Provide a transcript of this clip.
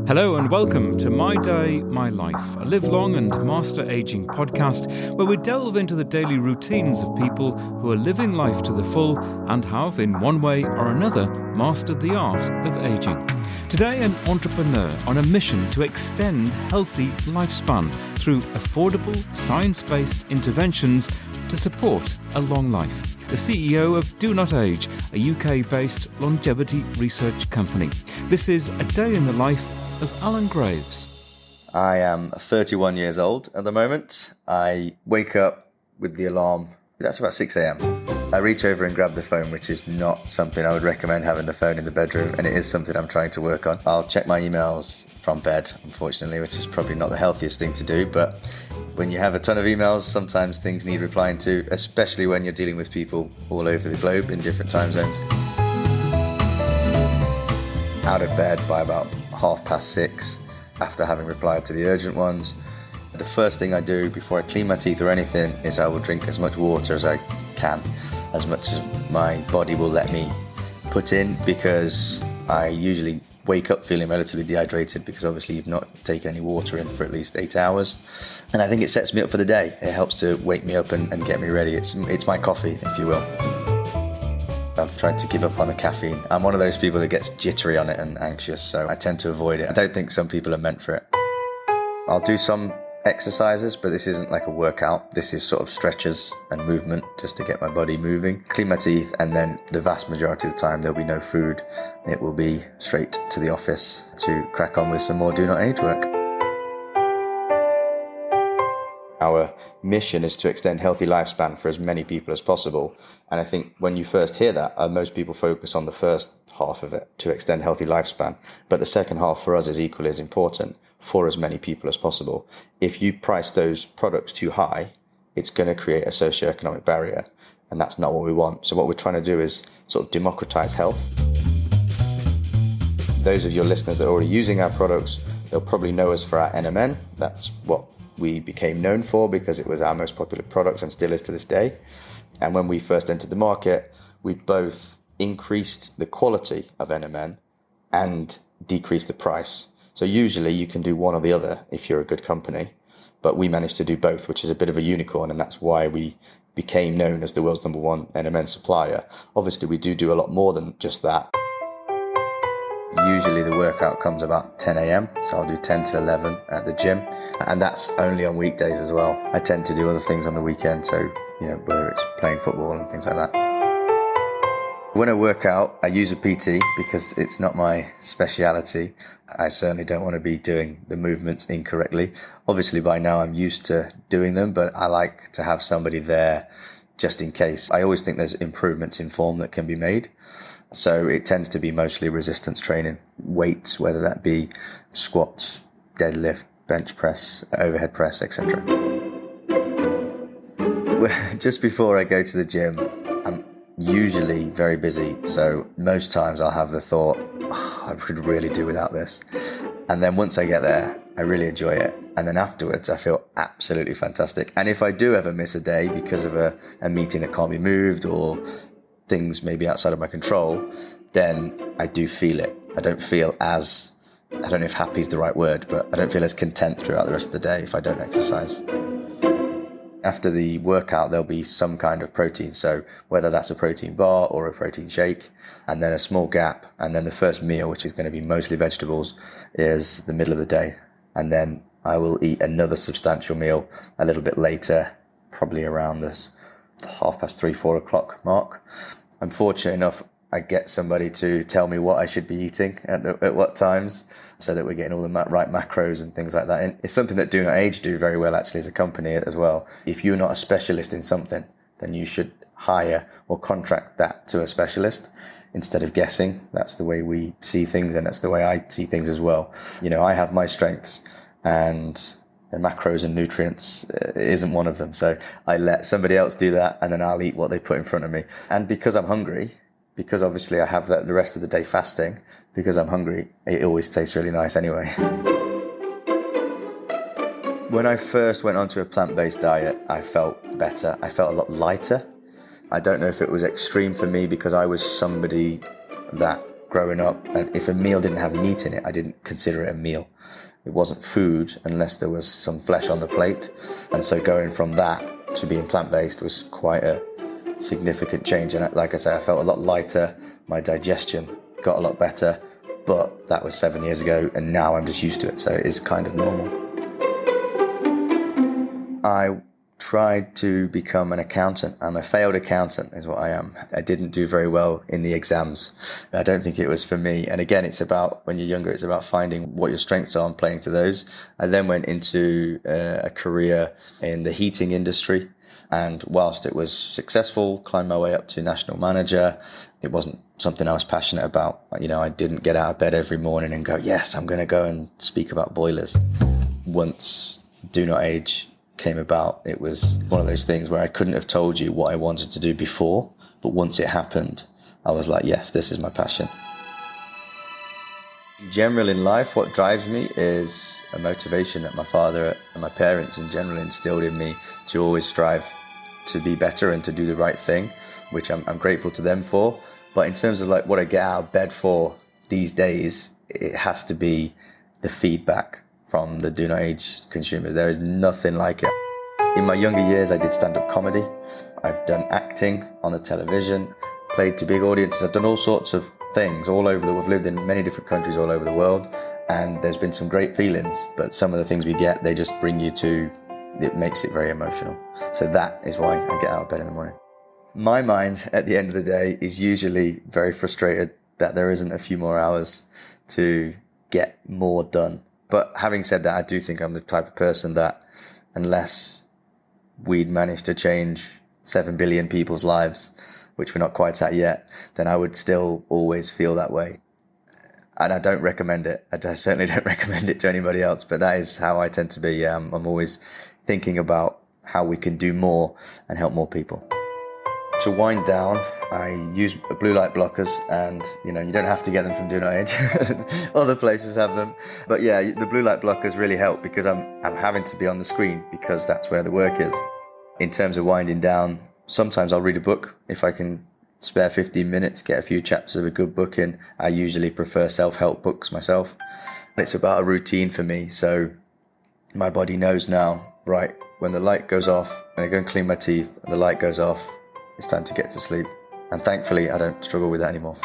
Hello and welcome to My Day, My Life, a live long and master aging podcast where we delve into the daily routines of people who are living life to the full and have, in one way or another, mastered the art of aging. Today, an entrepreneur on a mission to extend healthy lifespan through affordable, science-based interventions to support a long life. The CEO of Do Not Age, a UK-based longevity research company. This is a day in the life of Alan Graves. I am 31 years old at the moment. I wake up with the alarm. That's about 6 a.m. I reach over and grab the phone, which is not something I would recommend having the phone in the bedroom, and it is something I'm trying to work on. I'll check my emails from bed, unfortunately, which is probably not the healthiest thing to do, but when you have a ton of emails, sometimes things need replying to, especially when you're dealing with people all over the globe in different time zones. Out of bed by about 6:30 after having replied to the urgent ones. The first thing I do before I clean my teeth or anything is I will drink as much water as I can, as much as my body will let me put in, because I usually wake up feeling relatively dehydrated because obviously you've not taken any water in for at least 8 hours. And I think it sets me up for the day. It helps to wake me up and get me ready. It's my coffee, if you will. I've tried to give up on the caffeine. I'm one of those people that gets jittery on it and anxious, so I tend to avoid it. I don't think some people are meant for it. I'll do some exercises, but this isn't like a workout. This is sort of stretches and movement just to get my body moving. Clean my teeth, and then the vast majority of the time there'll be no food. It will be straight to the office to crack on with some more Do Not Age work. Our mission is to extend healthy lifespan for as many people as possible. And I think when you first hear that, most people focus on the first half of it, to extend healthy lifespan. But the second half for us is equally as important, for as many people as possible. If you price those products too high, it's going to create a socioeconomic barrier. And that's not what we want. So what we're trying to do is sort of democratize health. Those of your listeners that are already using our products, they'll probably know us for our NMN. That's what we became known for because it was our most popular product and still is to this day. And when we first entered the market, we both increased the quality of NMN and decreased the price. So usually you can do one or the other if you're a good company, but we managed to do both, which is a bit of a unicorn, and that's why we became known as the world's #1 NMN supplier. Obviously we do a lot more than just that. Usually the workout comes about 10 a.m, so I'll do 10 to 11 at the gym, and that's only on weekdays as well. I tend to do other things on the weekend, so whether it's playing football and things like that. When I work out, I use a PT because it's not my speciality. I certainly don't want to be doing the movements incorrectly. Obviously by now I'm used to doing them, but I like to have somebody there just in case. I always think there's improvements in form that can be made. So it tends to be mostly resistance training, weights, whether that be squats, deadlift, bench press, overhead press, etc. Just before I go to the gym, I'm usually very busy. So most times I'll have the thought, I could really do without this. And then once I get there, I really enjoy it. And then afterwards, I feel absolutely fantastic. And if I do ever miss a day because of a meeting that can't be moved or things maybe outside of my control, then I do feel it. I don't feel as, I don't know if happy is the right word, but I don't feel as content throughout the rest of the day if I don't exercise. After the workout, there'll be some kind of protein. So whether that's a protein bar or a protein shake, and then a small gap. And then the first meal, which is going to be mostly vegetables, is the middle of the day. And then I will eat another substantial meal a little bit later, probably around this 3:30, 4 o'clock mark. I'm fortunate enough I get somebody to tell me what I should be eating at what times, so that we're getting all the right macros and things like that. And it's something that Do Not Age do very well actually as a company as well. If you're not a specialist in something, then you should hire or contract that to a specialist instead of guessing. That's the way we see things, and that's the way I see things as well. I have my strengths, and the macros and nutrients isn't one of them. So I let somebody else do that, and then I'll eat what they put in front of me. And because I'm hungry, because obviously I have that the rest of the day fasting, because I'm hungry, it always tastes really nice anyway. When I first went onto a plant-based diet, I felt better. I felt a lot lighter. I don't know if it was extreme for me because I was somebody that growing up, and if a meal didn't have meat in it, I didn't consider it a meal. It wasn't food unless there was some flesh on the plate. And so going from that to being plant-based was quite a significant change. And like I say, I felt a lot lighter. My digestion got a lot better. But that was 7 years ago, and now I'm just used to it. So it is kind of normal. I tried to become an accountant. I'm a failed accountant is what I am. I didn't do very well in the exams. I don't think it was for me. And again, it's about, when you're younger, it's about finding what your strengths are and playing to those. I then went into a career in the heating industry. And whilst it was successful, climbed my way up to national manager, it wasn't something I was passionate about. You know, I didn't get out of bed every morning and go, yes, I'm going to go and speak about boilers. Once Do Not Age came about, it was one of those things where I couldn't have told you what I wanted to do before, but once it happened, I was like, yes, this is my passion. In general in life, what drives me is a motivation that my father and my parents in general instilled in me to always strive to be better and to do the right thing, which I'm grateful to them for. But in terms of like what I get out of bed for these days, it has to be the feedback from the Do Not Age consumers. There is nothing like it. In my younger years, I did stand-up comedy. I've done acting on the television, played to big audiences. I've done all sorts of things all over the world. I've lived in many different countries all over the world, and there's been some great feelings, but some of the things we get, they just bring you to, it makes it very emotional. So that is why I get out of bed in the morning. My mind at the end of the day is usually very frustrated that there isn't a few more hours to get more done. But having said that, I do think I'm the type of person that unless we'd managed to change 7 billion people's lives, which we're not quite at yet, then I would still always feel that way. And I don't recommend it. I certainly don't recommend it to anybody else, but that is how I tend to be. I'm always thinking about how we can do more and help more people. To wind down, I use blue light blockers, and you don't have to get them from Do Not Age. Other places have them. But yeah, the blue light blockers really help because I'm having to be on the screen because that's where the work is. In terms of winding down, sometimes I'll read a book if I can spare 15 minutes, get a few chapters of a good book in. I usually prefer self-help books myself. It's about a routine for me, so my body knows now, right, when the light goes off, when I go and clean my teeth and the light goes off, it's time to get to sleep. And thankfully, I don't struggle with that anymore.